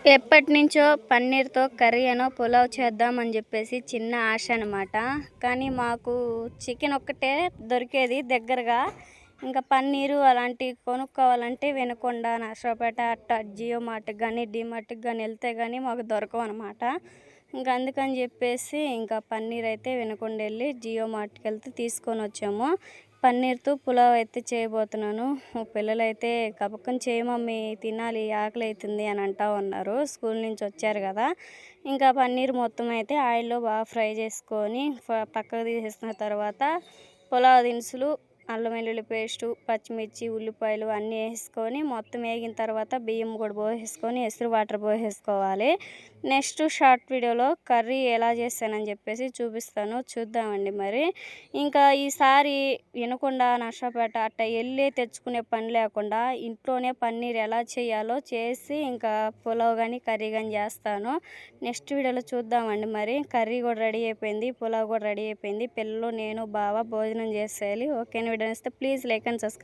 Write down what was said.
ఎప్పటినుంచో పన్నీర్‌తో కర్రీ పులావ్ చేద్దామని జెప్పేసి చిన్న ఆశ అనమాట. కానీ మాకు చికెన్ ఒక్కటే దొరికేది దగ్గరగా. ఇంకా పన్నీరు అలాంటివి కొనుక్కోవాలంటే వినకొండ, నర్సరావుపేట అట్టా జియో మార్ట్‌కి గానీ, డీమార్ట్‌కి గానీ ఎళ్తే గానీ మాకు దొరకవనమాట. ఇంకా అందుకని జెప్పేసి ఇంకా పన్నీర్ అయితే వినకొండ ఎళ్లి జియో మార్ట్‌కెళ్తే తీసుకొనొచ్చాము. పన్నీర్‌తో పులావ్ అయితే చేయబోతున్నాను. పిల్లలైతే "గబుక్కన చేయి మమ్మీ తినాలి ఆకలైతుంది" అని అంటా ఉన్నారు. స్కూల్ నుంచి వచ్చారు గదా! ఇంకా పన్నీర్ మొత్తం అయితే ఆయిల్‌లో బాగా ఫ్రై చేసుకొని పక్కకు తీసేసిన తర్వాత పులావ్ దినుసులు, అల్లం వెల్లుల్లి పేస్టు, పచ్చిమిర్చి, ఉల్లిపాయలు అన్నీ ఏసేసుకొని మొత్తం ఏగిన తర్వాత బియ్యం కూడా పోసేసుకొని ఎసురు వాటర్ పోసేసుకోవాలి. నెక్స్ట్ షార్ట్ వీడియోలో కర్రీ ఎలా చేశానని చెప్పేసి చూపిస్తాను. చూద్దామండి మరి. ఇంకా ఈసారి వినకుండా నర్సాపేట అట్టా ఎళ్ళి తెచ్చుకునే పని లేకుండా ఇంట్లోనే పన్నీర్ ఎలా చేయాలో చేసి ఇంకా పులావ్ కానీ కర్రీ కానీ చేస్తాను. నెక్స్ట్ వీడియోలో చూద్దామండి మరి. కర్రీ కూడా రెడీ అయిపోయింది. పులావ్ కూడా రెడీ అయిపోయింది. పిల్లలు, నేను, బావ భోజనం చేసేయాలి. ఓకేనా? వీడియో నచ్చితే ప్లీజ్ లైక్ అండ్ సబ్స్క్రైబ్.